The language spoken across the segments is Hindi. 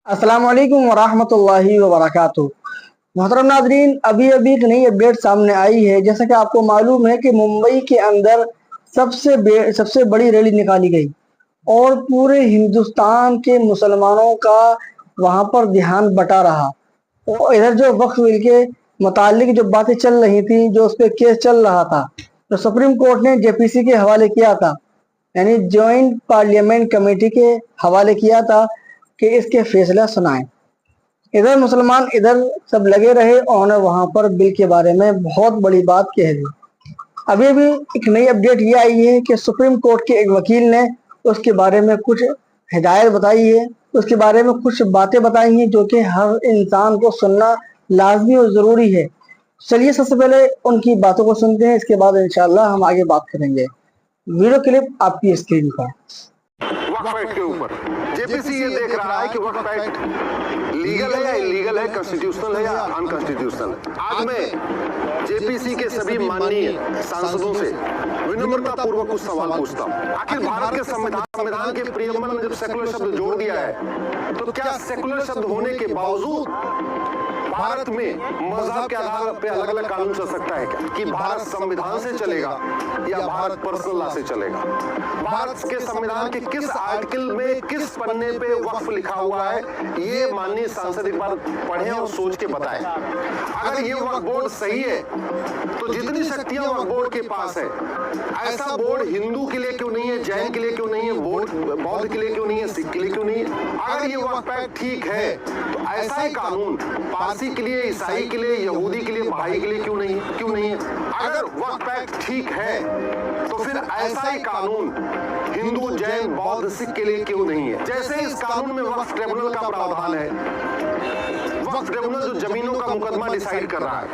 अस्सलाम वालेकुम वरहमतुल्लाहि वबरकातुहू। मोहतरम नाजरीन, अभी अभी एक नई अपडेट सामने आई है। जैसा कि आपको मालूम है कि मुंबई के अंदर सबसे बड़ी रैली निकाली गई और पूरे हिंदुस्तान के मुसलमानों का वहां पर ध्यान बटा रहा। और इधर जो वक्फ बिल के मुतालिक जो बातें चल रही थी, जो उस पर केस चल रहा था, तो सुप्रीम कोर्ट ने जेपीसी के हवाले किया था, यानी ज्वाइंट पार्लियामेंट कमेटी के हवाले किया था कि इसके फैसला सुनाएं। इधर मुसलमान इधर सब लगे रहे और वहां पर बिल के बारे में बहुत बड़ी बात कह दी। अभी भी एक नई अपडेट ये आई है कि सुप्रीम कोर्ट के एक वकील ने उसके बारे में कुछ हिदायत बताई है, उसके बारे में कुछ बातें बताई हैं जो कि हर इंसान को सुनना लाजमी और ज़रूरी है। चलिए सबसे पहले उनकी बातों को सुनते हैं, इसके बाद इंशाल्लाह हम आगे बात करेंगे। वीडियो क्लिप आपकी स्क्रीन पर। वक्फ एक्ट के ऊपर जेपीसी ये देख रहा है कि वक्फ एक्ट लीगल है या इलीगल है, कॉन्स्टिट्यूशनल है या अनकॉन्स्टिट्यूशनल है। आज मैं जेपीसी के सभी माननीय सांसदों से विनम्रता पूर्वक कुछ सवाल पूछता हूँ। आखिर भारत के संविधान के प्रियम्बल में जब सेकुलर शब्द जोड़ दिया है, तो क्या सेकुलर शब्द होने के बावजूद भारत में मजहब के आधार पर अलग अलग कानून चल सकता है क्या? कि भारत संविधान से चलेगा या भारत पर्सनल लॉ से चलेगा? भारत के संविधान के किस आर्टिकल में किस पन्ने पे वक्फ लिखा हुआ है, ये माननीय सांसद एक बार पढ़ें और सोच के बताएं। अगर ये वक्फ बोर्ड सही है तो जितनी शक्तियां वक्फ बोर्ड के पास है, ऐसा बोर्ड हिंदू के लिए क्यों नहीं है, जैन के लिए क्यों नहीं है, बौद्ध के लिए क्यों नहीं है, सिख के लिए क्यों नहीं है? अगर ये वक्फ एक्ट ठीक है तो ऐसा ही कानून पारसी के लिए, ईसाई के लिए, यहूदी के लिए, भाई के लिए क्यों नहीं है? अगर वक्फ एक्ट ठीक है तो फिर ऐसा ही कानून हिंदू, जैन, बौद्ध, सिख के लिए क्यों नहीं है? जैसे इस कानून में वक्फ ट्रिब्यूनल का प्रावधान है, वक्फ ट्रिब्यूनल जो जमीनों का मुकदमा डिसाइड कर रहा है,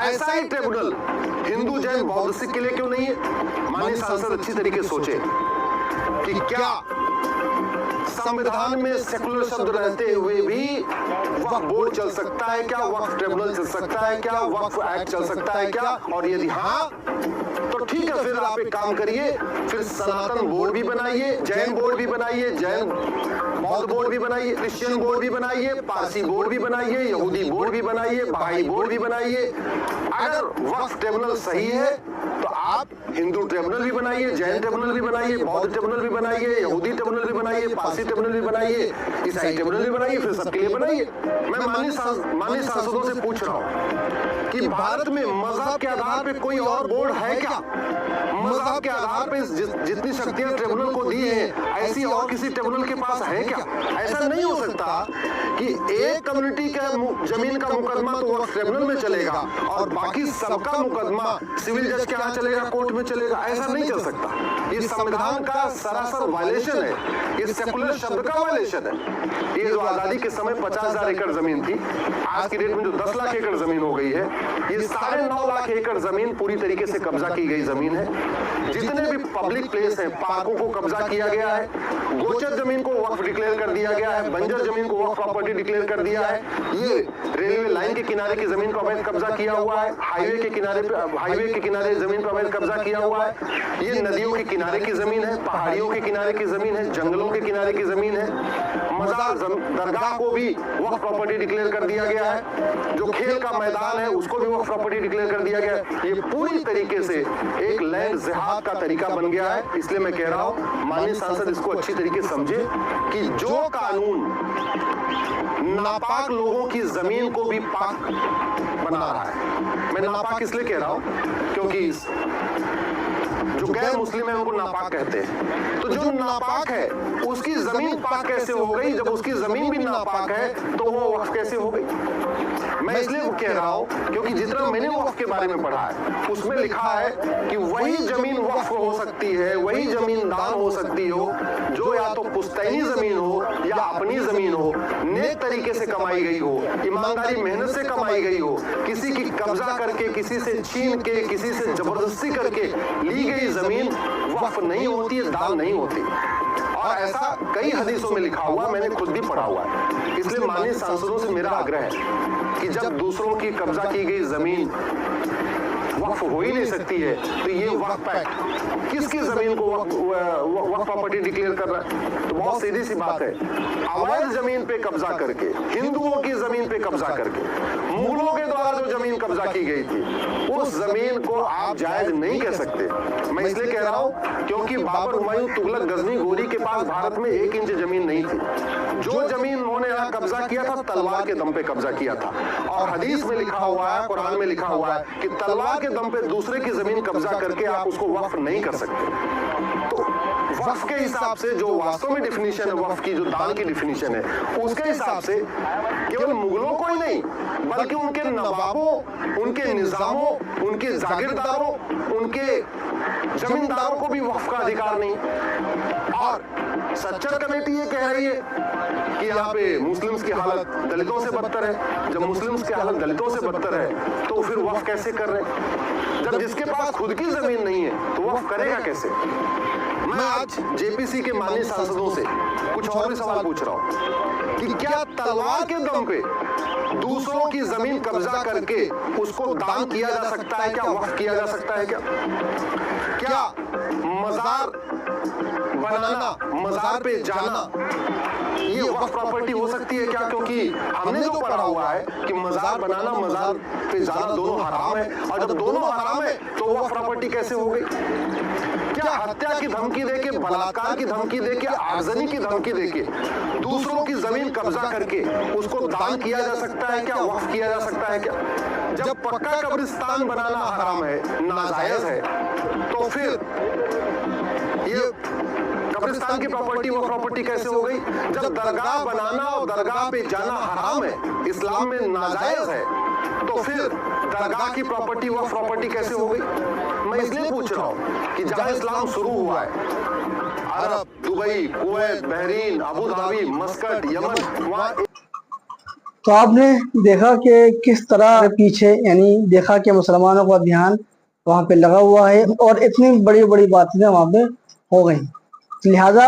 ऐसा ही ट्रिब्यूनल हिंदू, जैन, बौद्ध, सिख के लिए क्यों नहीं है? माननीय सांसद अच्छी तरीके से सोचे कि क्या संविधान में सेकुलर शब्द रहते हुए भी वक्फ बोर्ड चल सकता है क्या? वक्फ ट्रिब्यूनल चल सकता है क्या? वक्फ एक्ट चल सकता है क्या? और यदि हाँ तो ठीक है, फिर आप एक काम करिए, फिर सनातन बोर्ड भी बनाइए, जैन बोर्ड भी बनाइए, जैन बौद्ध बोर्ड भी बनाइए, क्रिश्चियन बोर्ड भी बनाइए, पारसी बोर्ड भी बनाइए, यहूदी बोर्ड भी बनाइए, भाई बोर्ड भी बनाइए। अगर वक्फ ट्रिब्यूनल सही है तो आप हिंदू ट्रिब्यूनल भी बनाइए, जैन ट्रिब्यूनल भी बनाइए, बौद्ध ट्रिब्यूनल भी बनाइए, यहूदी ट्रिब्यूनल भी बनाइए, पारसी ट्रिब्यूनल भी बनाइए, ईसाई ट्रिब्यूनल भी बनाइए, फिर सबके लिए बनाइए। मैं माननीय सांसदों से पूछ रहा हूं कि भारत में मजहब के आधार पे कोई और बोर्ड है क्या? मजहब के आधार पे जितनी शक्तियां ट्रिब्यूनल को दी है, ऐसी और किसी ट्रिब्यूनल के पास है क्या? ऐसा नहीं हो सकता कि एक कम्युनिटी का जमीन का मुकदमा तो वक्फ ट्रिब्यूनल में चलेगा और बाकी सबका मुकदमा सिविल जज के यहाँ चलेगा, कोर्ट में चलेगा। ऐसा नहीं चल सकता। ये संविधान का सरासर वायलेशन है, ये सेकुलर शब्द का वायलेशन है। ये जो आजादी के समय 50,000 एकड़ जमीन थी, आज की डेट में जो 10 लाख एकड़ जमीन हो गई है, ये 9.5 लाख एकड़ जमीन पूरी तरीके से कब्जा की गई जमीन है। जितने भी पब्लिक प्लेस हैं, पार्कों को कब्जा किया गया है, गोचर जमीन को वक्फ डिक्लेयर कर दिया गया है, बंजर जमीन को वक्फ प्रॉपर्टी डिक्लेयर कर दिया है। ये रेलवे लाइन के किनारे की जमीन को अवैध कब्जा किया हुआ है, हाईवे के किनारे जमीन को अवैध कब्जा किया हुआ है। ये नदियों के किनारे की जमीन है, पहाड़ियों के किनारे की जमीन है, जंगलों के किनारे की जमीन है। मजार दरगाह को भी वक्फ प्रॉपर्टी डिक्लेयर कर दिया गया है। जो खेल का मैदान है उसको भी वक्फ प्रॉपर्टी डिक्लेयर कर दिया गया है। ये पूरी तरीके से एक लैंड जिहाद का तरीका बन गया है। इसलिए मैं कह रहा हूं माननीय सांसद इसको अच्छी तरीके से समझे कि जो कानून नापाक लोगों की जमीन को भी पाक बना रहा है, मैं नापाक इसलिए कह रहा हूं क्योंकि जो गैर मुस्लिम है उनको नापाक कहते हैं। तो जो नापाक है उसकी जमीन पाक कैसे हो गई? जब उसकी जमीन भी नापाक है तो वो वक्फ कैसे हो गई? मैं इसलिए कह रहा हूं क्योंकि जितना मैंने वक्फ के बारे में पढ़ा है उसमें लिखा है कि वही जमीन वक्फ हो सकती है, वही जमीन दान हो सकती हो जो या तो पुश्तैनी जमीन हो या अपनी जमीन हो, नेक तरीके से कमाई गई हो, ईमानदारी मेहनत से कमाई गई हो, किसी की कब्जा करके, किसी से छीन के, किसी से जबरदस्ती करके ली गई जमीन वक्फ नहीं होती है, दान नहीं होती। और ऐसा कई हदीसों में लिखा हुआ, मैंने खुद भी पढ़ा हुआ है। इसलिए माननीय सांसदों से मेरा आग्रह है कि जब दूसरों की कब्जा की गई जमीन वक्फ हो ही नहीं सकती है, तो ये वक्फ एक्ट किसकी जमीन को वक्फ प्रॉपर्टी डिक्लेयर कर रहा है? तो बहुत सीधी सी बात है, अवैध जमीन पे कब्जा करके, हिंदुओं की जमीन पे कब्जा करके, मुगलों के द्वारा जो जमीन कब्जा की गई थी, उस जमीन को आप जायज नहीं कह सकते। मैं इसलिए कह रहा हूं क्योंकि बाबर, हुमायूं, तुगलक, गजनी, गोरी के पास भारत में 1 इंच जमीन नहीं थी। जो जमीन उन्होंने यहाँ कब्जा किया था, तलवार के दम पे कब्जा किया था। और हदीस में लिखा हुआ है, कुरान में लिखा हुआ है कि तलवार के दम पे दूसरे की जमीन कब्जा करके आप उसको वक्फ नहीं कर सकते। तो वक्फ के हिसाब से जो वास्तव में डिफिनीशन है वक्फ की, जो दान की डिफिनीशन है, उसके हिसाब से केवल मुगलों को ही नहीं, बल्कि उनके नवाबों, उनके निजामों, उनके जागीरदारों, उनके जमींदारों को भी वक्फ का अधिकार नहीं। और सच्चर कमेटी ये कह रही है कि यहाँ पे मुस्लिम्स की हालत दलितों से बदतर है। जब मुस्लिम्स की हालत दलितों से बदतर है तो फिर वक्फ कैसे कर रहे हैं? जब जिसके पास खुद की जमीन नहीं है तो वक्फ करेगा कैसे? मैं आज जेपीसी के माननीय सांसदों से कुछ और भी सवाल पूछ रहा हूं कि क्या तलवार के दम पे दूसरों की जमीन कब्जा करके उसको दान किया जा सकता है? क्या वक्फ किया जा सकता है? क्या मजार बनाना, मजार पे जाना, ये वक्फ प्रॉपर्टी हो सकती है क्या? क्योंकि हमने जो पढ़ा हुआ है कि मजार बनाना, मजार पे जाना दोनों हराम है, और जब दोनों हराम है तो वक्फ प्रॉपर्टी कैसे हो गई? क्या हत्या की धमकी देके, बलात्कार की धमकी देके, आगजनी की धमकी देके दूसरों की जमीन कब्जा करके उसको दान किया जा सकता है? क्या वक्फ किया जा सकता है? क्या जब पक्का कब्रिस्तान बनाना हराम है, नाजायज है, तो फिर ये कब्रिस्तान की प्रॉपर्टी वो प्रॉपर्टी कैसे हो गई? जब दरगाह बनाना और दरगाह पे जाना हराम है, इस्लाम में नाजायज है, तो फिर दरगाह की प्रॉपर्टी वो प्रॉपर्टी कैसे हो गई? मैं इसलिए पूछ रहा हूँ कि जहां इस्लाम शुरू हुआ है, Arab, Dubai, Kuwait, Bahrain, Abu Dhabi, Muscat, Yemen, वहाँ तो आपने देखा कि किस तरह पीछे, यानी देखा कि मुसलमानों का ध्यान वहाँ पे लगा हुआ है और इतनी बड़ी बड़ी बातें वहाँ पे हो गई। लिहाजा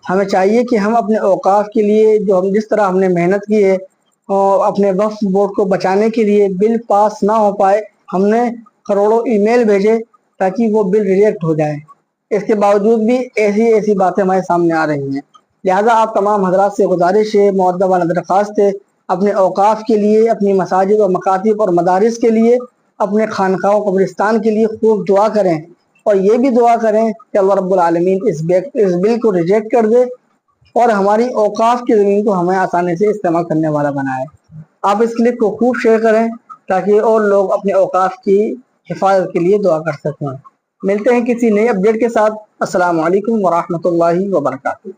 हमें चाहिए कि हम अपने औकाफ के लिए, जो हम जिस तरह हमने मेहनत की है और अपने वक्फ बोर्ड को बचाने के लिए बिल पास ना हो पाए, हमने करोड़ों ईमेल भेजे ताकि वो बिल रिजेक्ट हो जाए। इसके बावजूद भी ऐसी बातें हमारे सामने आ रही हैं। लिहाजा आप तमाम हजरात से गुजारिश है, मुअद्दबा दरख्वास्त है, अपने औकाफ के लिए, अपनी मसाजिद और मकातिब और मदारिस के लिए, अपने खानकाओं कब्रिस्तान के लिए खूब दुआ करें और ये भी दुआ करें कि अल्लाह रब्बुल आलमीन इस बिल को रिजेक्ट कर दे और हमारी औकाफ की ज़मीन को हमें आसानी से इस्तेमाल करने वाला बनाए। आप इस क्लिप को खूब शेयर करें ताकि और लोग अपने औकाफ की हिफाजत के लिए दुआ कर सकें। मिलते हैं किसी नए अपडेट के साथ। अस्सलामु अलैकुम वरहमतुल्लाहि वबरकातुहू।